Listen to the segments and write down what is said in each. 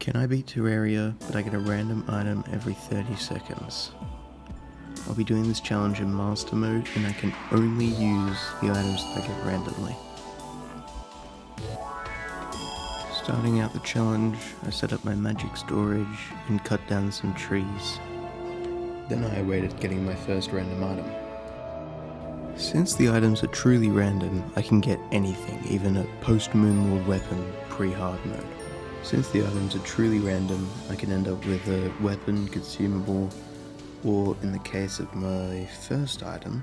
Can I beat Terraria, but I get a random item every 30 seconds? I'll be doing this challenge in Master mode, and I can only use the items that I get randomly. Starting out the challenge, I set up my magic storage and cut down some trees. Then I awaited getting my first random item. Since the items are truly random, I can get anything, even a post-Moonlord weapon pre-hard mode. Since the items are truly random, I can end up with a weapon, consumable, or in the case of my first item,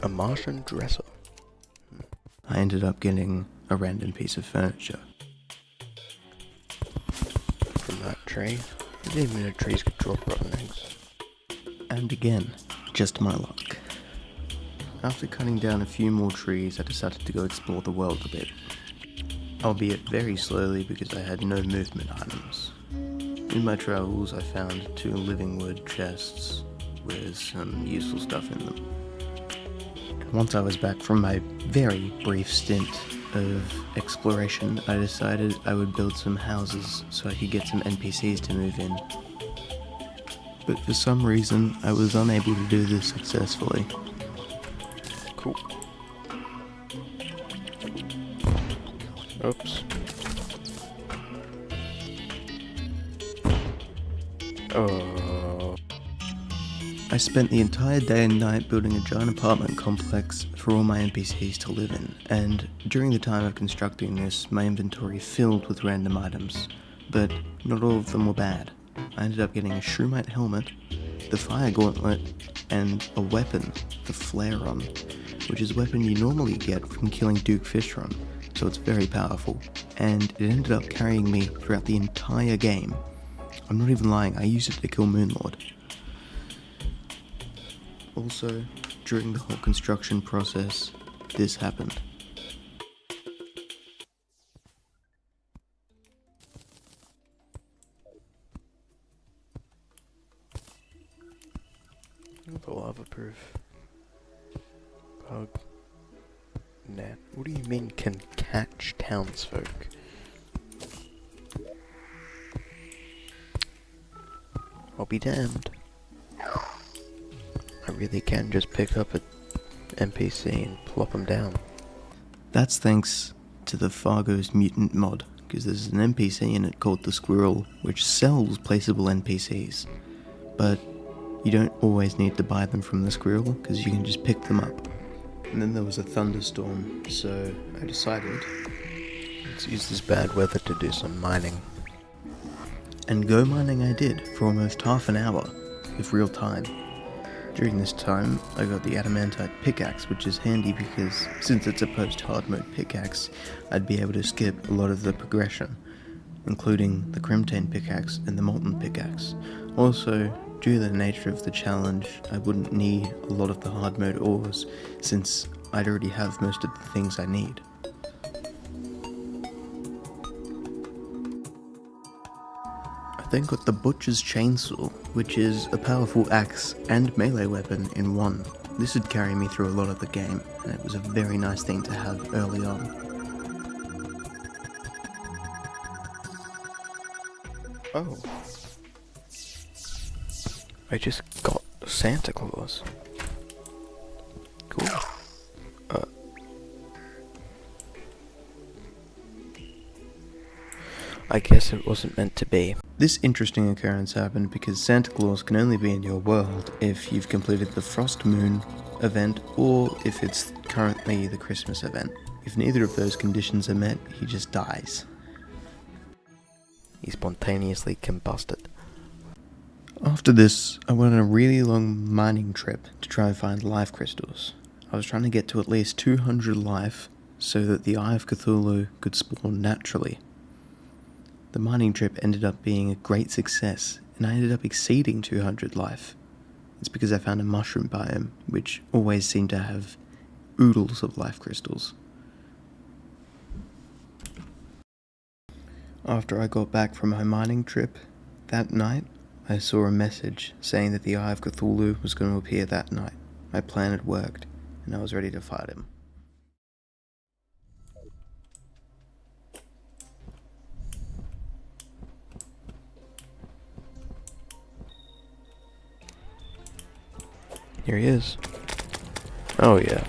a Martian dresser. I ended up getting a random piece of furniture. From that tree, I didn't even know trees could drop rotten eggs. And again, just my luck. After cutting down a few more trees, I decided to go explore the world a bit. Albeit very slowly because I had no movement items. In my travels, I found 2 living wood chests with some useful stuff in them. Once I was back from my very brief stint of exploration, I decided I would build some houses so I could get some NPCs to move in. But for some reason, I was unable to do this successfully. Cool. Oops. Oh. I spent the entire day and night building a giant apartment complex for all my NPCs to live in, and during the time of constructing this, my inventory filled with random items, but not all of them were bad. I ended up getting a Shroomite helmet, the fire gauntlet, and a weapon, the Flare-On, which is a weapon you normally get from killing Duke Fishron, so it's very powerful, and it ended up carrying me throughout the entire game. I'm not even lying, I used it to kill Moonlord. Also, during the whole construction process, this happened. The lava-proof bug net. What do you mean can catch townsfolk? I'll be damned. I really can just pick up an NPC and plop them down. That's thanks to the Fargo's Mutant mod, because there's an NPC in it called the Squirrel, which sells placeable NPCs. But you don't always need to buy them from the Squirrel, because you can just pick them up. And then there was a thunderstorm, so I decided, let's use this bad weather to do some mining. And go mining I did for almost half an hour, with real time. During this time, I got the adamantite pickaxe, which is handy because since it's a post-hard mode pickaxe, I'd be able to skip a lot of the progression, including the Crimtane pickaxe and the molten pickaxe. Also, due to the nature of the challenge, I wouldn't need a lot of the hard mode ores, since I'd already have most of the things I need. I then got the Butcher's Chainsaw, which is a powerful axe and melee weapon in one. This would carry me through a lot of the game, and it was a very nice thing to have early on. Oh. I just got Santa Claus. Cool. I guess it wasn't meant to be. This interesting occurrence happened because Santa Claus can only be in your world if you've completed the Frost Moon event or if it's currently the Christmas event. If neither of those conditions are met, he just dies. He spontaneously combusted. After this, I went on a really long mining trip to try and find life crystals. I was trying to get to at least 200 life so that the Eye of Cthulhu could spawn naturally. The mining trip ended up being a great success, and I ended up exceeding 200 life. It's because I found a mushroom biome, which always seemed to have oodles of life crystals. After I got back from my mining trip, that night, I saw a message saying that the Eye of Cthulhu was going to appear that night. My plan had worked, and I was ready to fight him. Here he is. Oh yeah.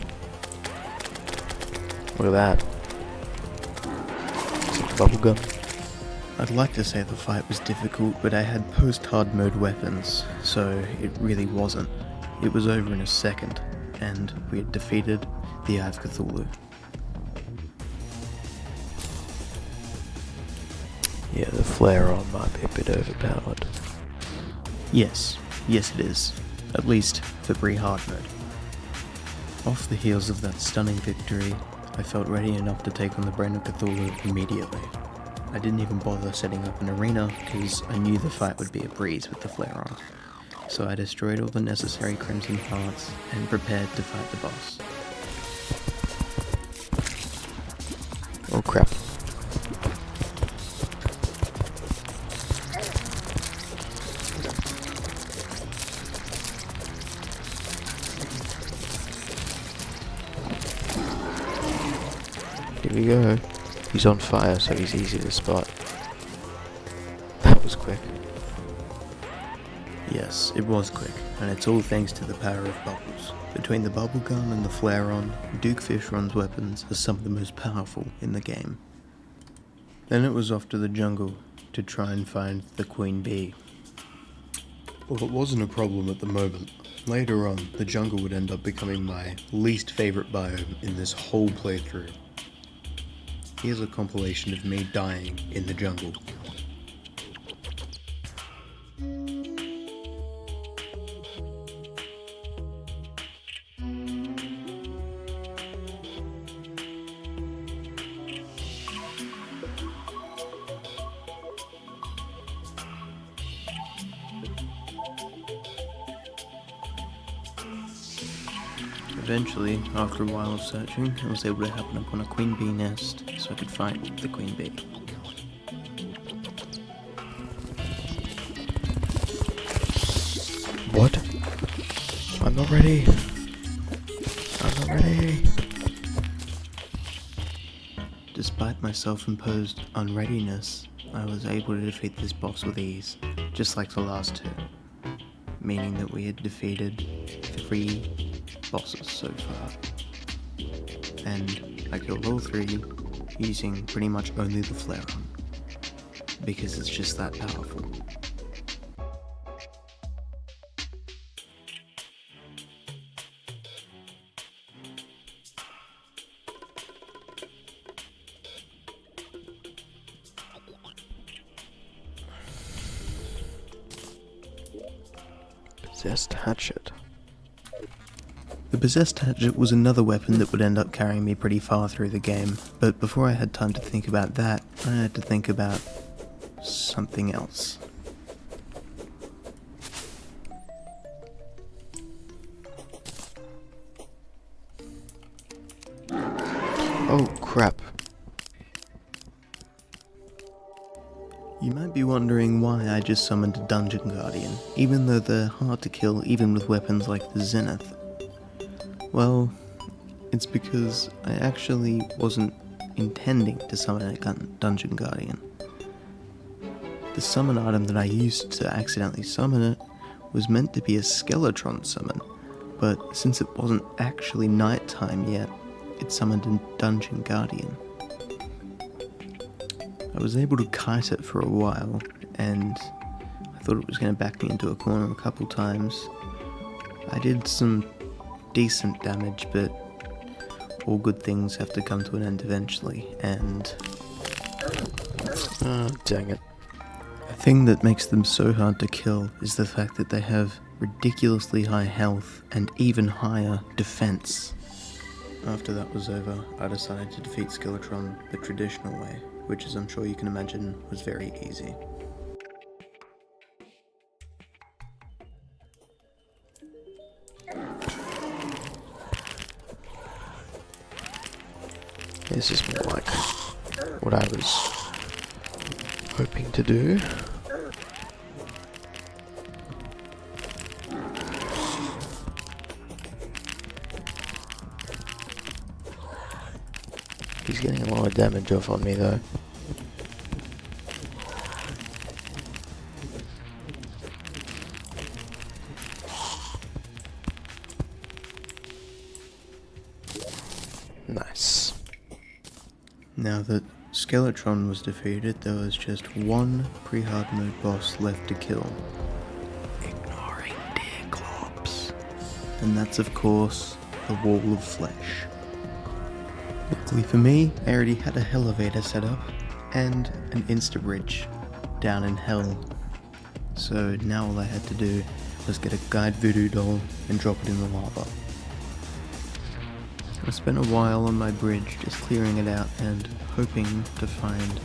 Look at that. Is it the bubble gun? I'd like to say the fight was difficult, but I had post-hard mode weapons, so it really wasn't. It was over in a second, and we had defeated the Eye of Cthulhu. Yeah, the flare-on might be a bit overpowered. Yes it is. At least for pre-hard mode. Off the heels of that stunning victory, I felt ready enough to take on the Brain of Cthulhu immediately. I didn't even bother setting up an arena because I knew the fight would be a breeze with the flare on. So I destroyed all the necessary crimson hearts and prepared to fight the boss. Oh crap. Here we go. He's on fire, so he's easy to spot. That was quick. Yes, it was quick, and it's all thanks to the power of bubbles. Between the bubble gun and the flare-on, Duke Fishron's weapons are some of the most powerful in the game. Then it was off to the jungle to try and find the Queen Bee. Well, it wasn't a problem at the moment. Later on, the jungle would end up becoming my least favourite biome in this whole playthrough. Here's a compilation of me dying in the jungle. Eventually, after a while of searching, I was able to happen upon a queen bee nest, so I could fight the queen bee. What? I'm not ready. I'm not ready. Despite my self-imposed unreadiness, I was able to defeat this boss with ease, just like the last two, meaning that we had defeated 3 bosses so far, and I killed all 3 using pretty much only the flare-on, because it's just that powerful. Possessed hatchet. The Possessed Hatchet was another weapon that would end up carrying me pretty far through the game, but before I had time to think about that, I had to think about something else. Oh crap. You might be wondering why I just summoned a Dungeon Guardian, even though they're hard to kill even with weapons like the Zenith. Well, it's because I actually wasn't intending to summon a Dungeon Guardian. The summon item that I used to accidentally summon it was meant to be a Skeletron summon, but since it wasn't actually nighttime yet, it summoned a Dungeon Guardian. I was able to kite it for a while, and I thought it was going to back me into a corner a couple times. I did some decent damage, but all good things have to come to an end eventually, and dang it. A thing that makes them so hard to kill is the fact that they have ridiculously high health and even higher defense. After that was over, I decided to defeat Skeletron the traditional way, which, as I'm sure you can imagine, was very easy. This is more like what I was hoping to do. He's getting a lot of damage off on me though. Now that Skeletron was defeated, there was just one pre-hard mode boss left to kill. Ignoring deer clops. And that's of course the Wall of Flesh. Luckily for me, I already had a elevator set up and an insta-bridge down in hell. So now all I had to do was get a guide voodoo doll and drop it in the lava. I spent a while on my bridge just clearing it out and hoping to find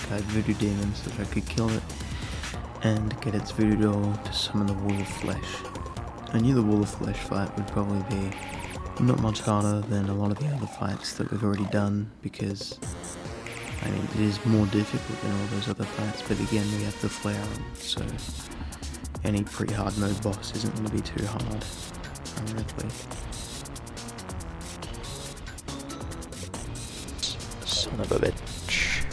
guide voodoo demon so that I could kill it and get its voodoo doll to summon the Wall of Flesh. I knew the Wall of Flesh fight would probably be not much harder than a lot of the other fights that we've already done, because I mean it is more difficult than all those other fights, but again we have the flare on, so any pre-hard mode boss isn't going to be too hard, ironically. Son of a bitch.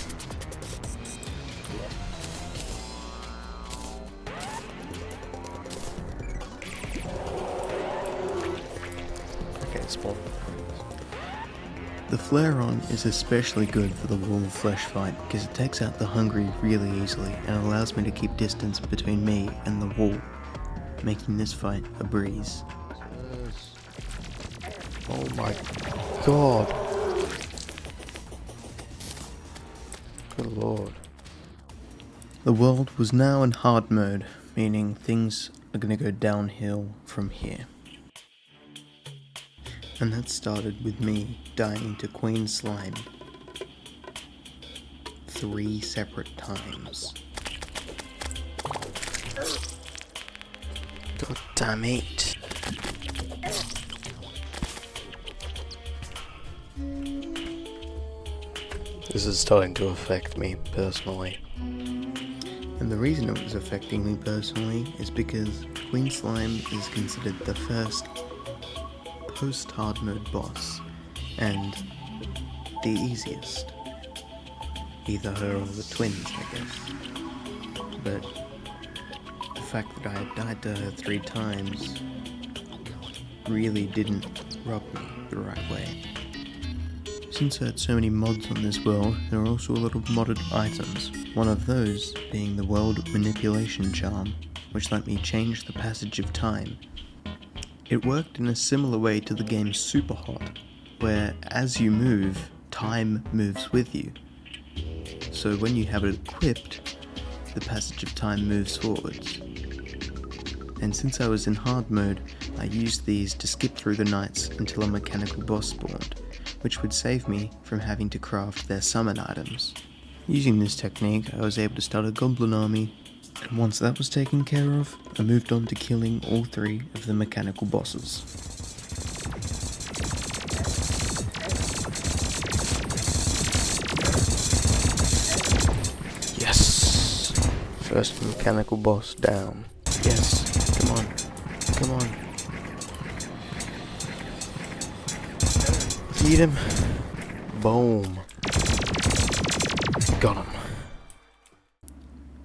Okay, spawn. The flare-on is especially good for the Wall of Flesh fight because it takes out the hungry really easily and allows me to keep distance between me and the wall, making this fight a breeze. Oh my god! Good lord. The world was now in hard mode, meaning things are gonna go downhill from here. And that started with me dying to Queen Slime 3 separate times. God damn it. This is starting to affect me personally. And the reason it was affecting me personally is because Queen Slime is considered the first post-hard mode boss, and the easiest. Either her or the twins, I guess. But the fact that I had died to her 3 times really didn't rub me the right way. Since I had so many mods on this world, there are also a lot of modded items, one of those being the World Manipulation Charm, which let me change the passage of time. It worked in a similar way to the game Superhot, where as you move, time moves with you. So when you have it equipped, the passage of time moves forwards. And since I was in hard mode, I used these to skip through the nights until a mechanical boss spawned, which would save me from having to craft their summon items. Using this technique, I was able to start a goblin army, and once that was taken care of, I moved on to killing all 3 of the mechanical bosses. Yes! First mechanical boss down. Yes! Come on. Come on. Eat him. Boom. Got him.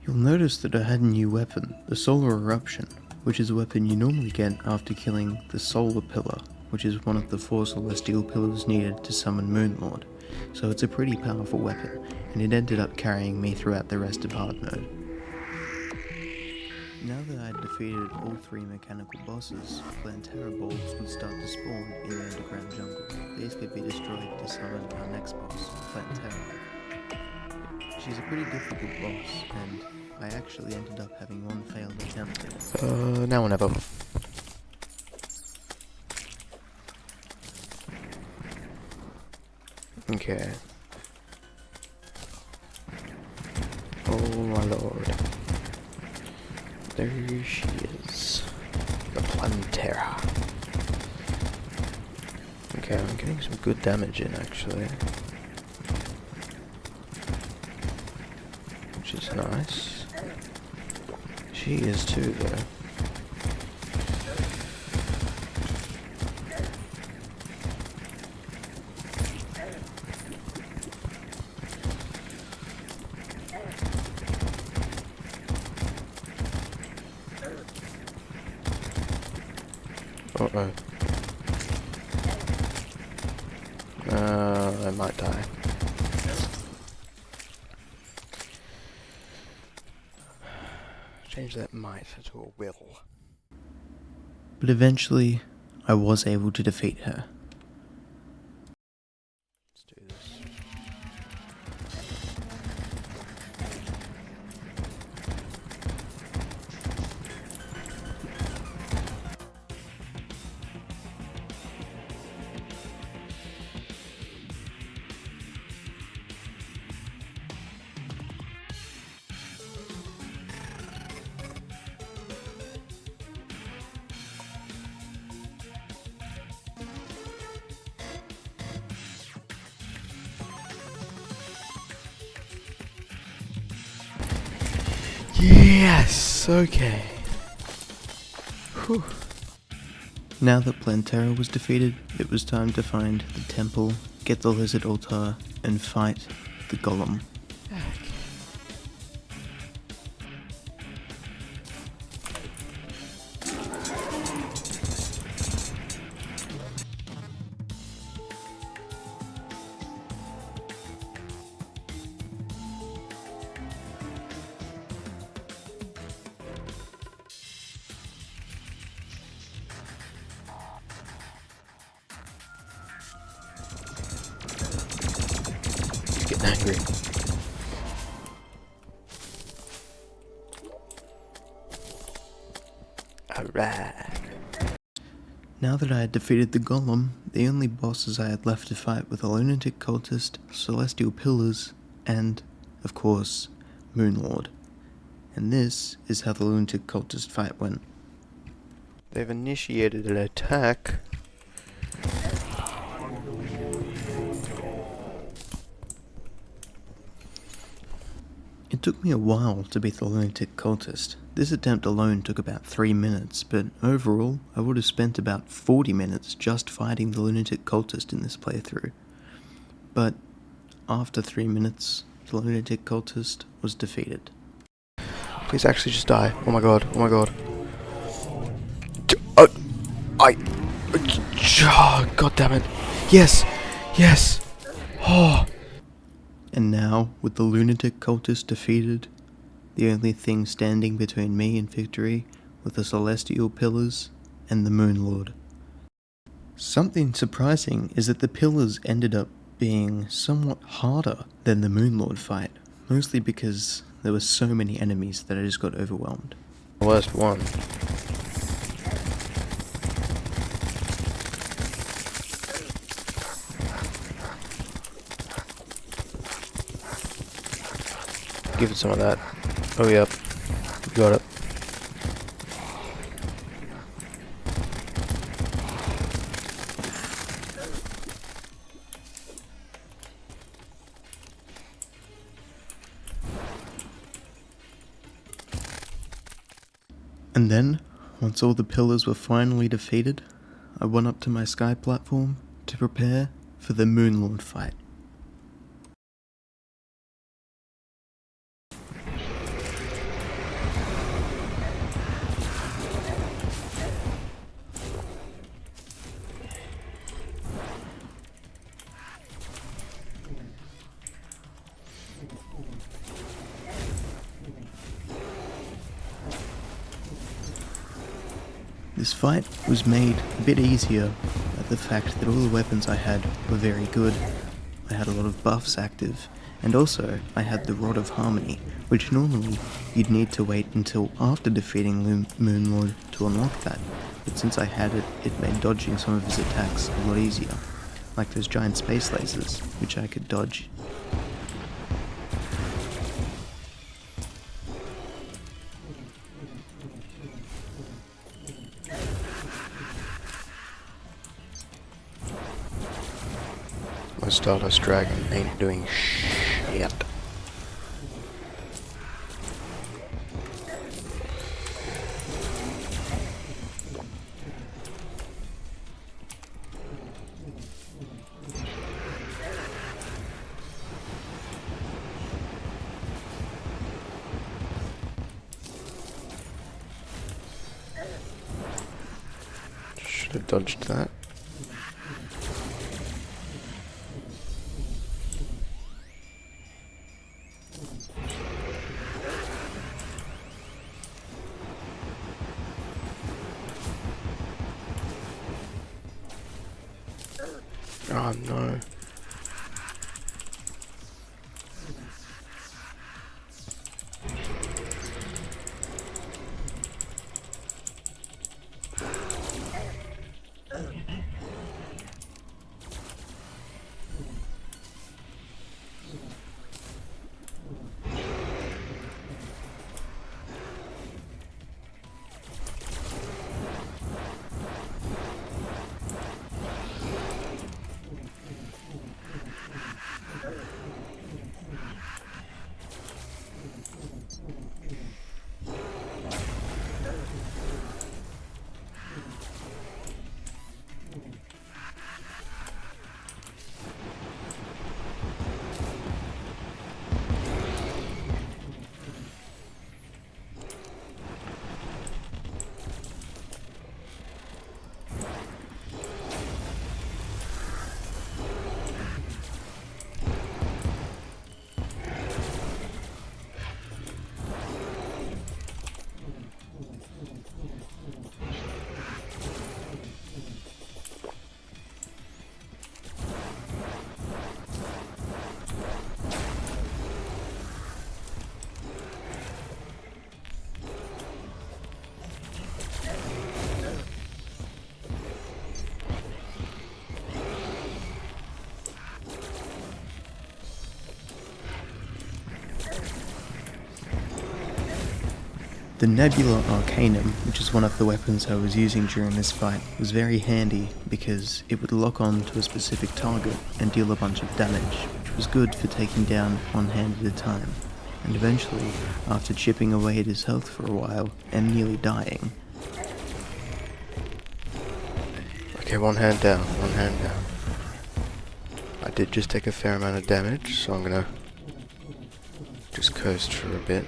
You'll notice that I had a new weapon, the Solar Eruption, which is a weapon you normally get after killing the Solar Pillar, which is one of the 4 celestial pillars needed to summon Moonlord. So it's a pretty powerful weapon, and it ended up carrying me throughout the rest of hard mode. Now that I had defeated all 3 mechanical bosses, Plantera balls would start to spawn in the underground jungle. These could be destroyed to summon our next boss, Plantera. She's a pretty difficult boss, and I actually ended up having 1 failed attempt. Now or never. Okay. Oh my lord. There she is. The Plantera. Okay, I'm getting some good damage in actually. Which is nice. She is too though. Uh-oh. I might die. change that might to a will. But eventually, I was able to defeat her. Let's do this. Yes! Okay. Whew. Now that Plantera was defeated, it was time to find the temple, get the lizard altar, and fight the golem. Getting angry. Alright. Now that I had defeated the golem, the only bosses I had left to fight were the lunatic cultist, celestial pillars, and, of course, Moonlord. And this is how the lunatic cultist fight went. They've initiated an attack. It took me a while to beat the lunatic cultist. This attempt alone took about 3 minutes, but overall I would have spent about 40 minutes just fighting the lunatic cultist in this playthrough. But after 3 minutes, the lunatic cultist was defeated. Please actually just die. Oh my god, oh my god. God damn it. Yes! Yes! Oh! And now, with the lunatic cultist defeated, the only thing standing between me and victory were the celestial pillars and the Moonlord. Something surprising is that the pillars ended up being somewhat harder than the Moonlord fight, mostly because there were so many enemies that I just got overwhelmed. Worst one. Give it some of that. Oh yep. You got it. And then, once all the pillars were finally defeated, I went up to my sky platform to prepare for the Moonlord fight. This fight was made a bit easier by the fact that all the weapons I had were very good. I had a lot of buffs active, and also I had the Rod of Harmony, which normally you'd need to wait until after defeating Moonlord to unlock that, but since I had it, it made dodging some of his attacks a lot easier, like those giant space lasers, which I could dodge. My Stardust Dragon ain't doing shit. Should have dodged that. Oh no. The Nebula Arcanum, which is one of the weapons I was using during this fight, was very handy because it would lock on to a specific target and deal a bunch of damage, which was good for taking down one hand at a time. And eventually, after chipping away at his health for a while and nearly dying. Okay, one hand down, one hand down. I did just take a fair amount of damage, so I'm gonna just coast for a bit.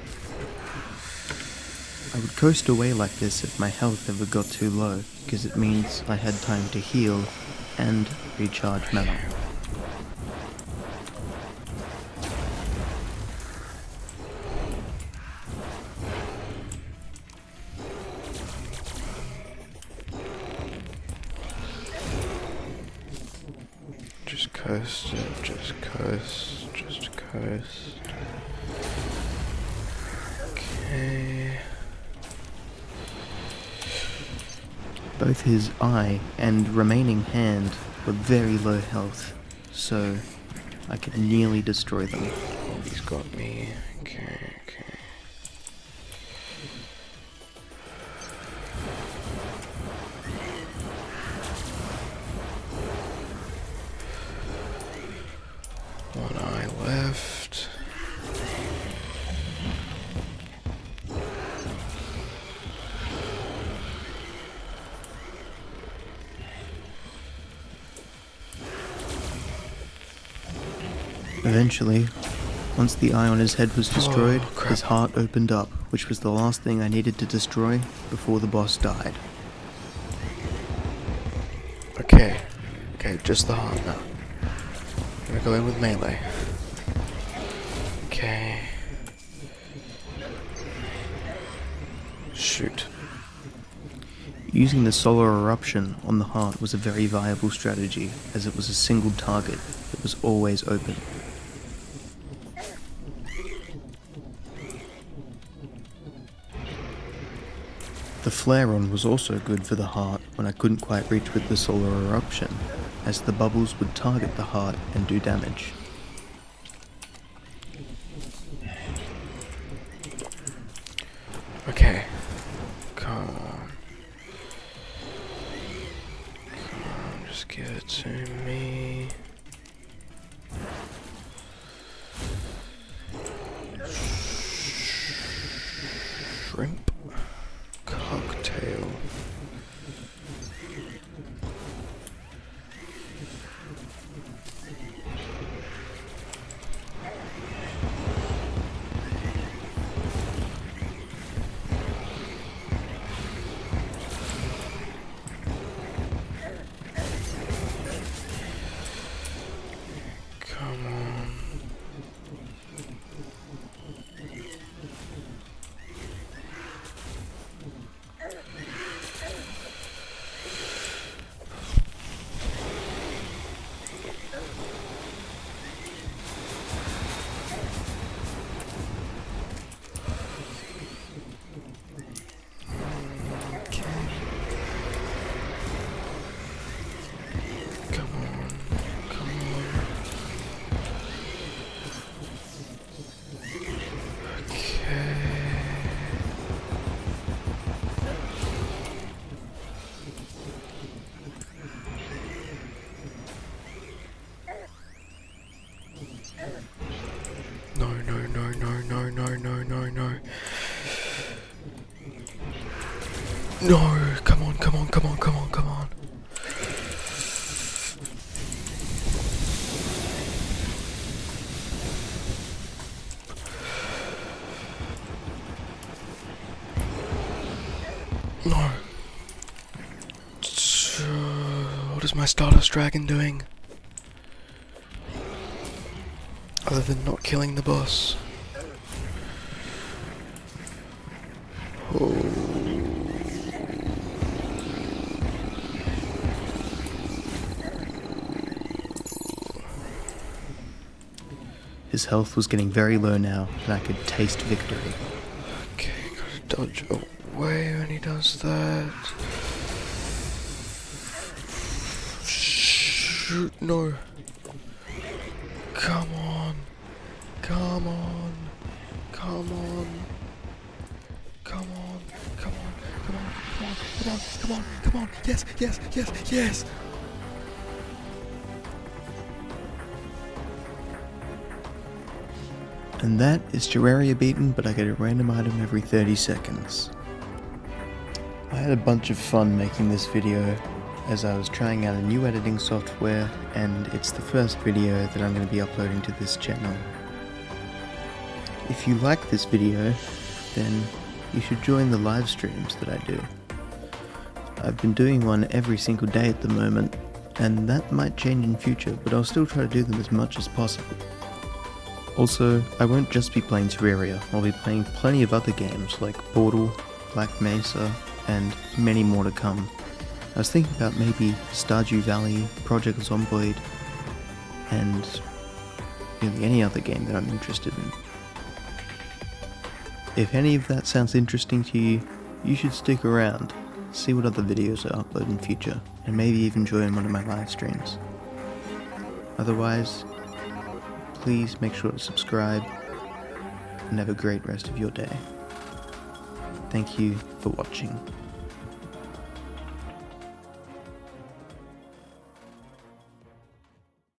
I would coast away like this if my health ever got too low, because it means I had time to heal and recharge mana. Just coast, just coast, just coast. Okay. Both his eye and remaining hand were very low health, so I could nearly destroy them. Oh, he's got me. Okay, okay. One eye left. Eventually, once the eye on his head was destroyed, crap. his heart opened up, which was the last thing I needed to destroy before the boss died. Okay. Okay, just the heart now. I'm gonna go in with melee. Okay. Shoot. Using the solar eruption on the heart was a very viable strategy, as it was a single target that was always open. The flare-on was also good for the heart when I couldn't quite reach with the solar eruption, as the bubbles would target the heart and do damage. Okay. Come on. Come on, just give it to me. Shrimp cocktail. No, come on, come on, come on, come on, come on. No. What is my Stardust Dragon doing? Other than not killing the boss. Oh. His health was getting very low now, and I could taste victory. Okay, gotta dodge away when he does that. Shoot, no. Come on. Come on. Come on. Come on. Come on. Come on. Come on. Come on. Come on. Come on. Yes. Yes. Yes. Yes. And that is Terraria beaten, but I get a random item every 30 seconds. I had a bunch of fun making this video as I was trying out a new editing software, and it's the first video that I'm going to be uploading to this channel. If you like this video, then you should join the live streams that I do. I've been doing one every single day at the moment, and that might change in future, but I'll still try to do them as much as possible. Also, I won't just be playing Terraria, I'll be playing plenty of other games like Portal, Black Mesa, and many more to come. I was thinking about maybe Stardew Valley, Project Zomboid, and really any other game that I'm interested in. If any of that sounds interesting to you, you should stick around, see what other videos I upload in future, and maybe even join one of my live streams. Otherwise, please make sure to subscribe, and have a great rest of your day. Thank you for watching.